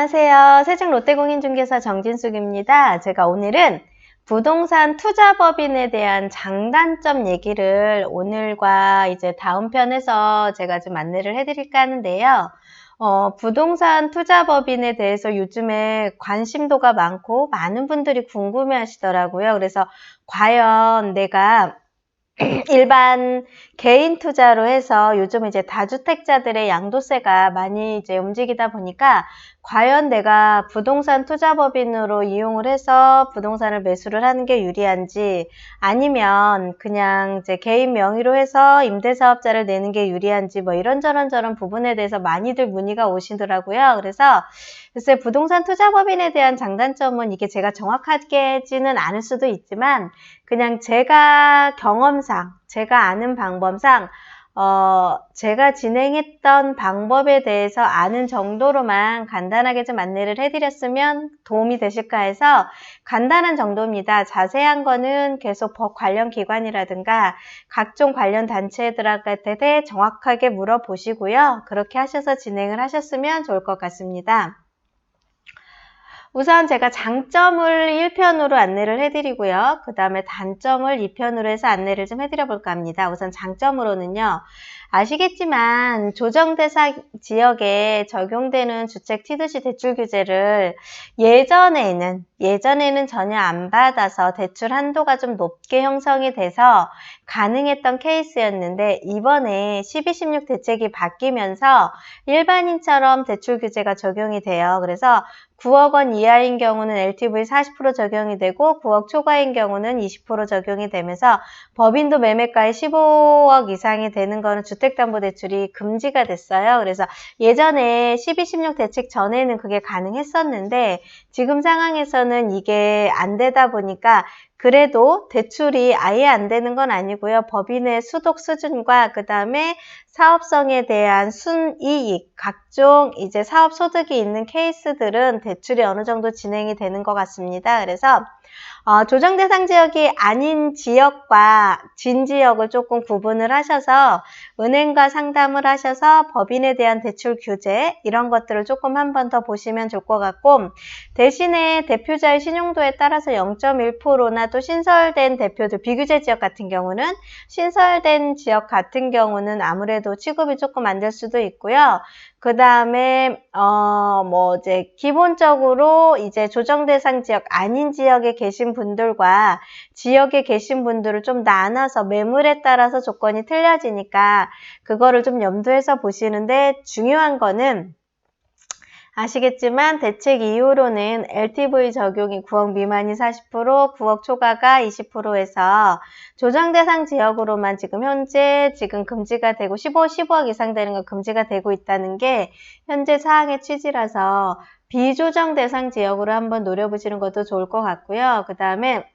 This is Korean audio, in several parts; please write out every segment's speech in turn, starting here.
안녕하세요. 세종 롯데공인중개사 정진숙입니다. 제가 오늘은 부동산 투자법인에 대한 장단점 얘기를 오늘과 이제 다음 편에서 제가 좀 안내를 해드릴까 하는데요. 부동산 투자법인에 대해서 요즘에 관심도가 많고 많은 분들이 궁금해 하시더라고요. 그래서 과연 내가 일반 개인 투자로 해서 요즘 이제 다주택자들의 양도세가 많이 이제 움직이다 보니까 과연 내가 부동산 투자법인으로 이용을 해서 부동산을 매수를 하는 게 유리한지 아니면 그냥 이제 개인 명의로 해서 임대사업자를 내는 게 유리한지 뭐 이런저런 부분에 대해서 많이들 문의가 오시더라고요. 그래서 글쎄 부동산 투자법인에 대한 장단점은 이게 제가 정확하게지는 않을 수도 있지만 그냥 제가 경험상, 제가 아는 방법상 제가 진행했던 방법에 대해서 아는 정도로만 간단하게 좀 안내를 해드렸으면 도움이 되실까 해서 간단한 정도입니다. 자세한 거는 계속 법 관련 기관이라든가 각종 관련 단체들한테 정확하게 물어보시고요. 그렇게 하셔서 진행을 하셨으면 좋을 것 같습니다. 우선 제가 장점을 1편으로 안내를 해드리고요. 그 다음에 단점을 2편으로 해서 안내를 좀 해드려 볼까 합니다. 우선 장점으로는요. 아시겠지만 조정대상 지역에 적용되는 주택 T2C 대출 규제를 예전에는 전혀 안 받아서 대출 한도가 좀 높게 형성이 돼서 가능했던 케이스였는데 이번에 1216 대책이 바뀌면서 일반인처럼 대출 규제가 적용이 돼요. 그래서 9억 원 이하인 경우는 LTV 40% 적용이 되고 9억 초과인 경우는 20% 적용이 되면서 법인도 매매가의 15억 이상이 되는 거는 주택담보대출이 금지가 됐어요. 그래서 예전에 1216 대책 전에는 그게 가능했었는데 지금 상황에서는 이게 안 되다 보니까 그래도 대출이 아예 안 되는 건 아니고요. 법인의 수독 수준과 그 다음에 사업성에 대한 순이익, 각종 이제 사업 소득이 있는 케이스들은 대출이 어느 정도 진행이 되는 것 같습니다. 그래서 조정 대상 지역이 아닌 지역과 진 지역을 조금 구분을 하셔서 은행과 상담을 하셔서 법인에 대한 대출 규제 이런 것들을 조금 한 번 더 보시면 좋을 것 같고 대신에 대표자의 신용도에 따라서 0.1%나 또 신설된 대표들 비규제 지역 같은 경우는 신설된 지역 같은 경우는 아무래도 취급이 조금 안 될 수도 있고요. 그 다음에 이제 기본적으로 이제 조정 대상 지역 아닌 지역에 계신 분들과 지역에 계신 분들을 좀 나눠서 매물에 따라서 조건이 틀려지니까 그거를 좀 염두해서 보시는데 중요한 거는 아시겠지만 대책 이후로는 LTV 적용이 9억 미만이 40%, 9억 초과가 20%에서 조정 대상 지역으로만 지금 금지가 되고 15억 이상 되는 거 금지가 되고 있다는 게 현재 사항의 취지라서 비조정 대상 지역으로 한번 노려보시는 것도 좋을 것 같고요. 그 다음에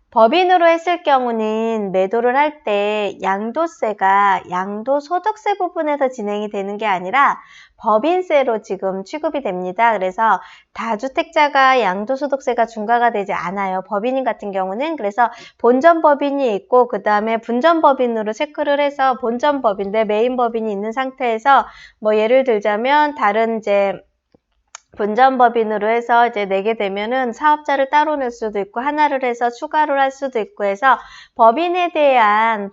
법인으로 했을 경우는 매도를 할 때 양도세가 양도소득세 부분에서 진행이 되는 게 아니라 법인세로 지금 취급이 됩니다. 그래서 다주택자가 양도소득세가 중과가 되지 않아요. 법인인 같은 경우는 그래서 본전법인이 있고 그 다음에 분전법인으로 체크를 해서 본전법인 내 메인 법인이 있는 상태에서 뭐 예를 들자면 다른 이제 분전법인으로 해서 이제 내게 되면은 사업자를 따로 낼 수도 있고 하나를 해서 추가를 할 수도 있고 해서 법인에 대한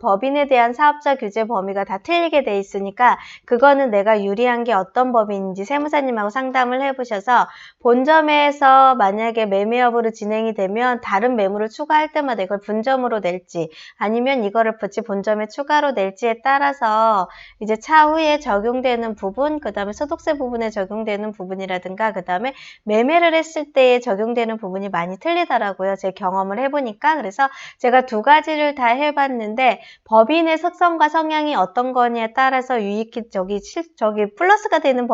사업자 규제 범위가 다 틀리게 돼 있으니까 그거는 내가 유리한 게 어떤 법인인지 세무사님하고 상담을 해보셔서 본점에서 만약에 매매 여부로 진행이 되면 다른 매물을 추가할 때마다 이걸 분점으로 낼지 아니면 이거를 붙이 본점에 추가로 낼지에 따라서 이제 차후에 적용되는 부분 그 다음에 소득세 부분에 적용되는 부분이라든가 그 다음에 매매를 했을 때 적용되는 부분이 많이 틀리더라고요. 제 경험을 해보니까. 그래서 제가 두 가지를 다 해봤는데 법인의 특성과 성향이 어떤 거냐에 따라서 유익이 플러스가 되는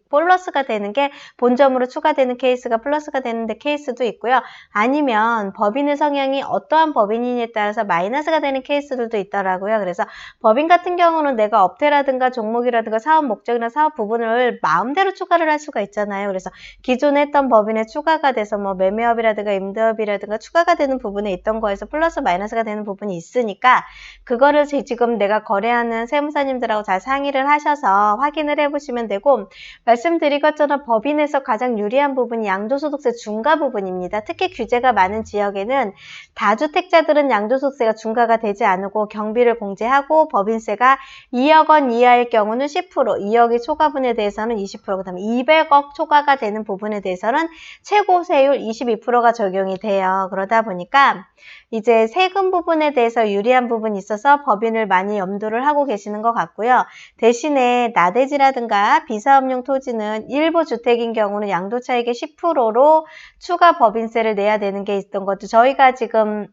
플러스가 되는 게 본점으로 추가되는 케이스가 플러스가 되는 케이스도 있고요. 아니면 법인의 성향이 어떠한 법인이냐에 따라서 마이너스가 되는 케이스들도 있더라고요. 그래서 법인 같은 경우는 내가 업태라든가 종목이라든가 사업 목적이나 사업 부분을 마음대로 추가를 할 수가 있잖아요. 그래서 그래서 기존에 했던 법인에 추가가 돼서 뭐 매매업이라든가 임대업이라든가 추가가 되는 부분에 있던 거에서 플러스 마이너스가 되는 부분이 있으니까 그거를 지금 내가 거래하는 세무사님들하고 잘 상의를 하셔서 확인을 해보시면 되고, 말씀드린 것처럼 법인에서 가장 유리한 부분이 양도소득세 중과 부분입니다. 특히 규제가 많은 지역에는 다주택자들은 양도소득세가 중과가 되지 않고 경비를 공제하고 법인세가 2억 원 이하일 경우는 10%, 2억이 초과분에 대해서는 20%, 그 다음에 200억 초과가 되는 부분에 대해서는 최고 세율 22%가 적용이 돼요. 그러다 보니까 이제 세금 부분에 대해서 유리한 부분이 있어서 법인을 많이 염두를 하고 계시는 것 같고요. 대신에 나대지라든가 비사업용 토지는 일부 주택인 경우는 양도차익의 10%로 추가 법인세를 내야 되는 게 있던 것도, 저희가 지금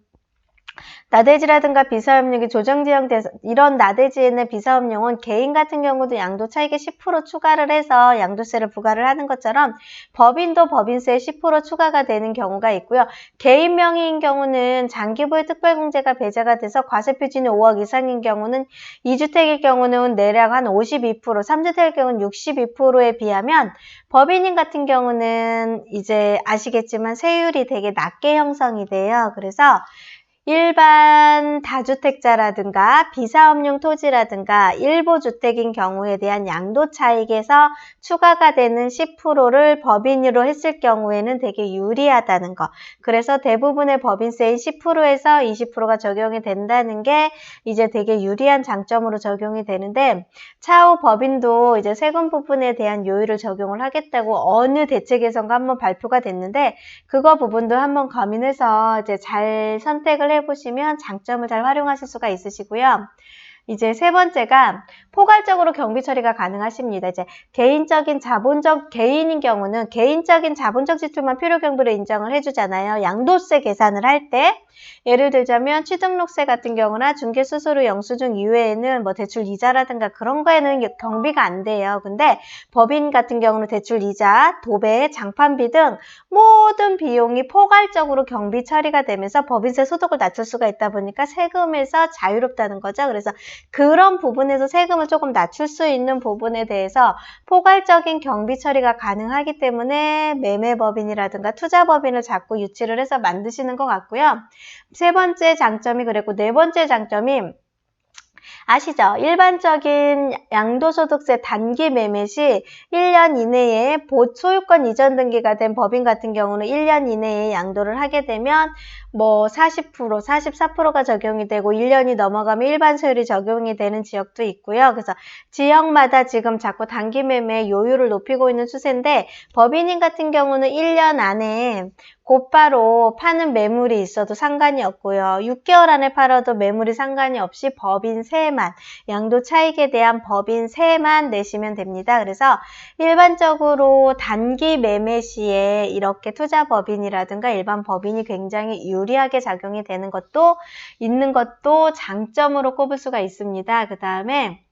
나대지라든가 비사업용이 조정지형돼서 이런 나대지에는 비사업용은 개인 같은 경우도 양도 차익의 10% 추가를 해서 양도세를 부과를 하는 것처럼 법인도 법인세의 10% 추가가 되는 경우가 있고요. 개인 명의인 경우는 장기보유 특별공제가 배제가 돼서 과세표준이 5억 이상인 경우는 2주택일 경우는 대략 한 52%, 3주택일 경우는 62%에 비하면 법인인 같은 경우는 이제 아시겠지만 세율이 되게 낮게 형성이 돼요. 그래서 일반 다주택자라든가 비사업용 토지라든가 일부 주택인 경우에 대한 양도 차익에서 추가가 되는 10%를 법인으로 했을 경우에는 되게 유리하다는 거. 그래서 대부분의 법인세인 10%에서 20%가 적용이 된다는 게 이제 되게 유리한 장점으로 적용이 되는데, 차후 법인도 이제 세금 부분에 대한 요율을 적용을 하겠다고 어느 대책 개선가 한번 발표가 됐는데, 그거 부분도 한번 고민해서 이제 잘 선택을 해보시면 장점을 잘 활용하실 수가 있으시고요. 이제 세 번째가 포괄적으로 경비 처리가 가능하십니다. 이제 개인인 경우는 개인적인 자본적 지출만 필요 경비로 인정을 해주잖아요. 양도세 계산을 할 때. 예를 들자면 취등록세 같은 경우나 중개수수료 영수증 이외에는 뭐 대출 이자라든가 그런 거에는 경비가 안 돼요. 근데 법인 같은 경우는 대출 이자, 도배, 장판비 등 모든 비용이 포괄적으로 경비 처리가 되면서 법인세 소득을 낮출 수가 있다 보니까 세금에서 자유롭다는 거죠. 그래서 그런 부분에서 세금을 조금 낮출 수 있는 부분에 대해서 포괄적인 경비 처리가 가능하기 때문에 매매법인이라든가 투자법인을 자꾸 유치를 해서 만드시는 것 같고요. 세 번째 장점이 그랬고, 네 번째 장점이 아시죠? 일반적인 양도소득세 단기 매매 시 1년 이내에 소유권 이전 등기가 된 법인 같은 경우는 1년 이내에 양도를 하게 되면 뭐 40%, 44%가 적용이 되고 1년이 넘어가면 일반 세율이 적용이 되는 지역도 있고요. 그래서 지역마다 지금 자꾸 단기 매매 요율을 높이고 있는 추세인데, 법인인 같은 경우는 1년 안에 곧바로 파는 매물이 있어도 상관이 없고요. 6개월 안에 팔아도 매물이 상관이 없이 법인세만, 양도 차익에 대한 법인세만 내시면 됩니다. 그래서 일반적으로 단기 매매 시에 이렇게 투자법인이라든가 일반 법인이 굉장히 유리하게 작용이 되는 것도 있는 것도 장점으로 꼽을 수가 있습니다. 그 다음에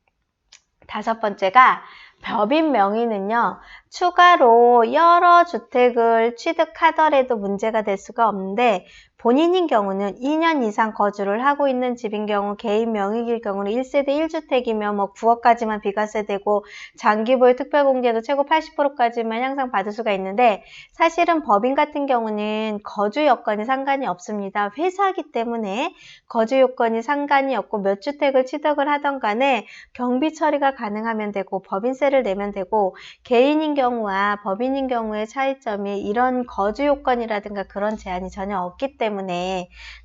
다섯 번째가 법인 명의는요, 추가로 여러 주택을 취득하더라도 문제가 될 수가 없는데, 본인인 경우는 2년 이상 거주를 하고 있는 집인 경우, 개인 명의일 경우는 1세대 1주택이면 뭐 9억까지만 비과세되고 장기보유 특별공제도 최고 80%까지만 향상 받을 수가 있는데, 사실은 법인 같은 경우는 거주 여건이 상관이 없습니다. 회사이기 때문에 거주 요건이 상관이 없고 몇 주택을 취득을 하던 간에 경비 처리가 가능하면 되고 법인세를 내면 되고, 개인인 경우와 법인인 경우의 차이점이 이런 거주 요건이라든가 그런 제한이 전혀 없기 때문에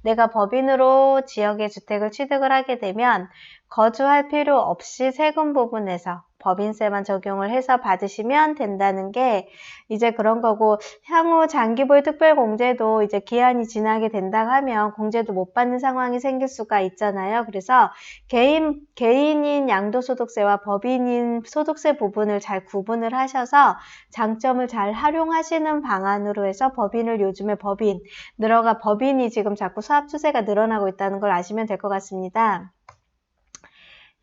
내가 법인으로 지역의 주택을 취득을 하게 되면 거주할 필요 없이 세금 부분에서 법인세만 적용을 해서 받으시면 된다는 게 이제 그런 거고, 향후 장기보유 특별공제도 이제 기한이 지나게 된다 하면 공제도 못 받는 상황이 생길 수가 있잖아요. 그래서 개인인 양도소득세와 법인인 소득세 부분을 잘 구분을 하셔서 장점을 잘 활용하시는 방안으로 해서 법인을, 요즘에 법인이 지금 자꾸 사업 추세가 늘어나고 있다는 걸 아시면 될 것 같습니다.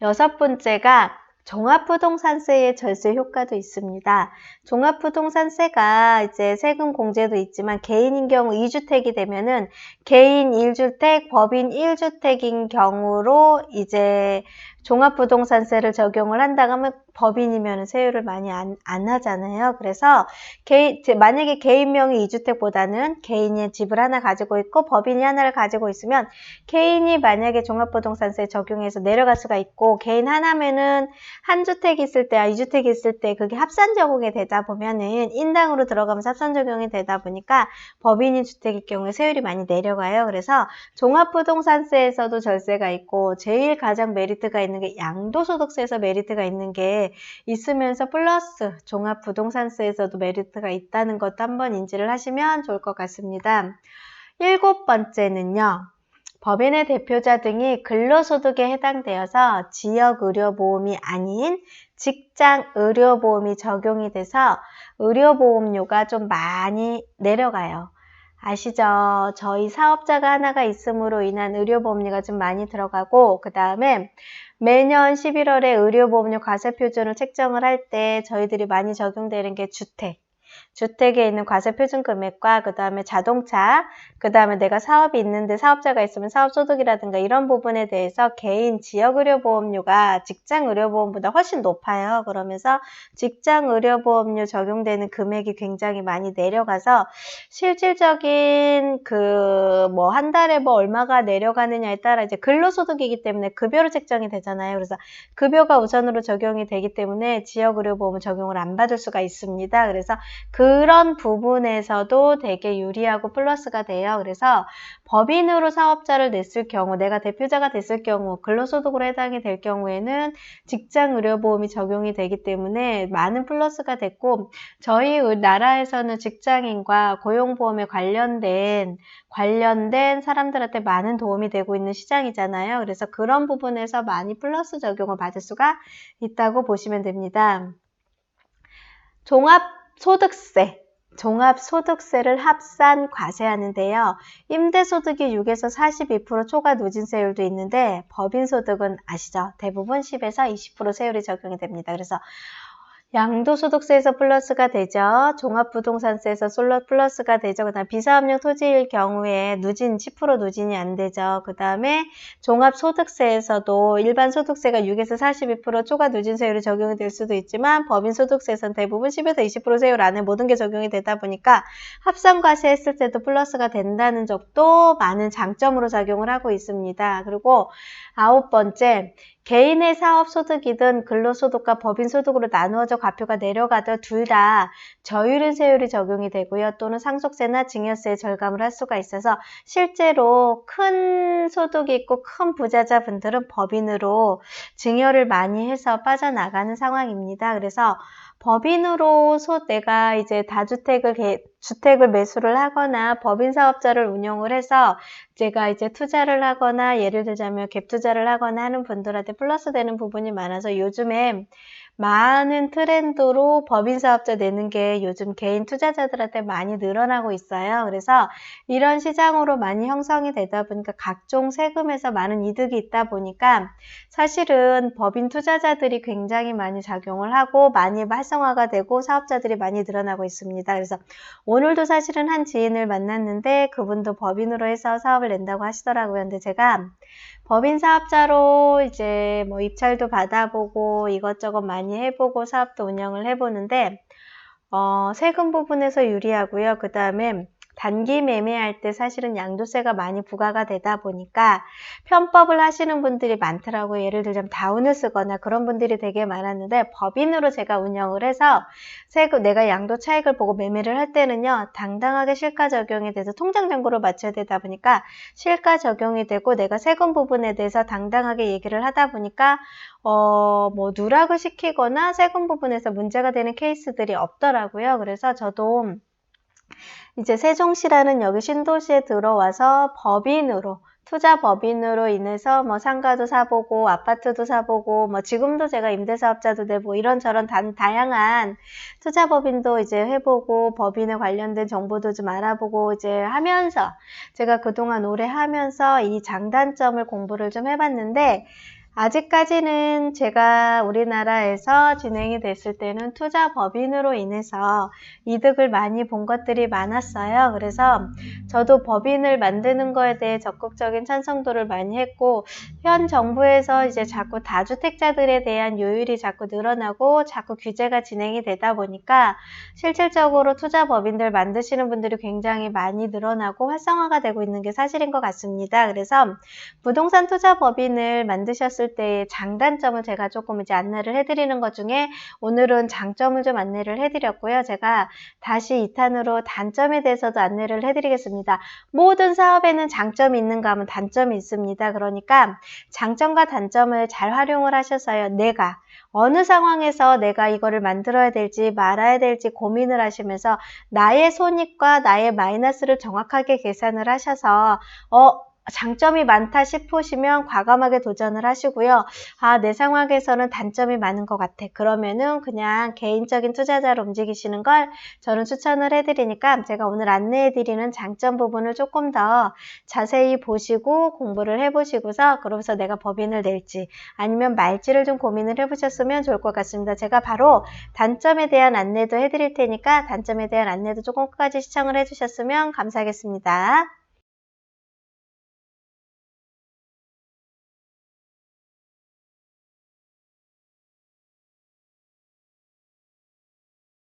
여섯 번째가 종합부동산세의 절세 효과도 있습니다. 종합부동산세가 이제 세금 공제도 있지만 개인인 경우 2주택이 되면은 개인 1주택, 법인 1주택인 경우로 이제 종합부동산세를 적용을 한다고 하면 법인이면 세율을 많이 안 하잖아요. 그래서 만약에 개인 명의 2주택보다는 개인이 집을 하나 가지고 있고 법인이 하나를 가지고 있으면 개인이 만약에 종합부동산세 적용해서 내려갈 수가 있고, 개인 하나면은 한 주택 있을 때, 2주택 있을 때 그게 합산 적용이 되다 보면은 인당으로 들어가면서 합산 적용이 되다 보니까 법인인 주택일 경우에 세율이 많이 내려가요. 그래서 종합부동산세에서도 절세가 있고, 제일 가장 메리트가 있는 게 양도소득세에서 메리트가 있는 게 있으면서 플러스 종합부동산세에서도 메리트가 있다는 것도 한번 인지를 하시면 좋을 것 같습니다. 7번째는요. 법인의 대표자 등이 근로소득에 해당되어서 지역의료보험이 아닌 직장의료보험이 적용이 돼서 의료보험료가 좀 많이 내려가요. 아시죠? 저희 사업자가 하나가 있음으로 인한 의료보험료가 좀 많이 들어가고, 그 다음에 매년 11월에 의료보험료 과세표준을 책정을 할 때 저희들이 많이 적용되는 게 주택에 있는 과세표준 금액과 그 다음에 자동차, 그 다음에 내가 사업이 있는데 사업자가 있으면 사업소득이라든가 이런 부분에 대해서 개인 지역의료보험료가 직장의료보험보다 훨씬 높아요. 그러면서 직장의료보험료 적용되는 금액이 굉장히 많이 내려가서 실질적인 한 달에 얼마가 내려가느냐에 따라 이제 근로소득이기 때문에 급여로 책정이 되잖아요. 그래서 급여가 우선으로 적용이 되기 때문에 지역의료보험은 적용을 안 받을 수가 있습니다. 그래서 그런 부분에서도 되게 유리하고 플러스가 돼요. 그래서 법인으로 사업자를 냈을 경우, 내가 대표자가 됐을 경우, 근로소득으로 해당이 될 경우에는 직장의료보험이 적용이 되기 때문에 많은 플러스가 됐고, 저희 나라에서는 직장인과 고용보험에 관련된 사람들한테 많은 도움이 되고 있는 시장이잖아요. 그래서 그런 부분에서 많이 플러스 적용을 받을 수가 있다고 보시면 됩니다. 종합소득세를 합산 과세하는데요. 임대소득이 6에서 42% 초과 누진세율도 있는데, 법인소득은 아시죠? 대부분 10에서 20% 세율이 적용이 됩니다. 그래서 양도소득세에서 플러스가 되죠. 종합부동산세에서 플러스가 되죠. 그 다음 비사업용 토지일 경우에 10% 누진이 안 되죠. 그 다음에 종합소득세에서도 일반 소득세가 6에서 42% 초과 누진세율이 적용이 될 수도 있지만, 법인소득세에서는 대부분 10에서 20% 세율 안에 모든 게 적용이 되다 보니까 합산과세 했을 때도 플러스가 된다는 점도 많은 장점으로 작용을 하고 있습니다. 그리고 9번째, 개인의 사업소득이든 근로소득과 법인소득으로 나누어져 과표가 내려가도 둘 다 저율인 세율이 적용이 되고요. 또는 상속세나 증여세에 절감을 할 수가 있어서 실제로 큰 소득이 있고 큰 부자자분들은 법인으로 증여를 많이 해서 빠져나가는 상황입니다. 그래서 법인으로 내가 이제 주택을 매수를 하거나 법인 사업자를 운영을 해서 제가 이제 투자를 하거나, 예를 들자면 갭 투자를 하거나 하는 분들한테 플러스 되는 부분이 많아서 요즘에 많은 트렌드로 법인 사업자 내는 게 요즘 개인 투자자들한테 많이 늘어나고 있어요. 그래서 이런 시장으로 많이 형성이 되다 보니까 각종 세금에서 많은 이득이 있다 보니까 사실은 법인 투자자들이 굉장히 많이 작용을 하고 많이 활성화가 되고 사업자들이 많이 늘어나고 있습니다. 그래서 오늘도 사실은 한 지인을 만났는데 그분도 법인으로 해서 사업을 낸다고 하시더라고요. 근데 제가 법인 사업자로 이제 입찰도 받아보고 이것저것 많이 해보고 사업도 운영을 해보는데, 세금 부분에서 유리하고요. 그 다음에 단기 매매할 때 사실은 양도세가 많이 부과가 되다 보니까 편법을 하시는 분들이 많더라고요. 예를 들자면 다운을 쓰거나 그런 분들이 되게 많았는데, 법인으로 제가 운영을 해서 내가 양도 차익을 보고 매매를 할 때는요, 당당하게 실가 적용이 돼서 통장 잔고를 맞춰야 되다 보니까 실가 적용이 되고, 내가 세금 부분에 대해서 당당하게 얘기를 하다 보니까 누락을 시키거나 세금 부분에서 문제가 되는 케이스들이 없더라고요. 그래서 저도 이제 세종시라는 여기 신도시에 들어와서 투자 법인으로 인해서 상가도 사보고 아파트도 사보고 지금도 제가 임대사업자도 내고 이런저런 다양한 투자 법인도 이제 해보고 법인에 관련된 정보도 좀 알아보고 이제 하면서 제가 그동안 오래 하면서 이 장단점을 공부를 좀 해봤는데, 아직까지는 제가 우리나라에서 진행이 됐을 때는 투자 법인으로 인해서 이득을 많이 본 것들이 많았어요. 그래서 저도 법인을 만드는 거에 대해 적극적인 찬성도를 많이 했고, 현 정부에서 이제 자꾸 다주택자들에 대한 요율이 자꾸 늘어나고 자꾸 규제가 진행이 되다 보니까 실질적으로 투자 법인들 만드시는 분들이 굉장히 많이 늘어나고 활성화가 되고 있는 게 사실인 것 같습니다. 그래서 부동산 투자 법인을 만드셨을 때의 장단점을 제가 조금 이제 안내를 해드리는 것 중에 오늘은 장점을 좀 안내를 해드렸고요. 제가 다시 2탄으로 단점에 대해서도 안내를 해드리겠습니다. 모든 사업에는 장점이 있는가 하면 단점이 있습니다. 그러니까 장점과 단점을 잘 활용을 하셔서요. 내가 어느 상황에서 내가 이거를 만들어야 될지 말아야 될지 고민을 하시면서 나의 손익과 나의 마이너스를 정확하게 계산을 하셔서 장점이 많다 싶으시면 과감하게 도전을 하시고요. 내 상황에서는 단점이 많은 것 같아. 그러면은 그냥 개인적인 투자자로 움직이시는 걸 저는 추천을 해드리니까 제가 오늘 안내해드리는 장점 부분을 조금 더 자세히 보시고 공부를 해보시고서 그러면서 내가 법인을 낼지 아니면 말지를 좀 고민을 해보셨으면 좋을 것 같습니다. 제가 바로 단점에 대한 안내도 해드릴 테니까 단점에 대한 안내도 조금 끝까지 시청을 해주셨으면 감사하겠습니다.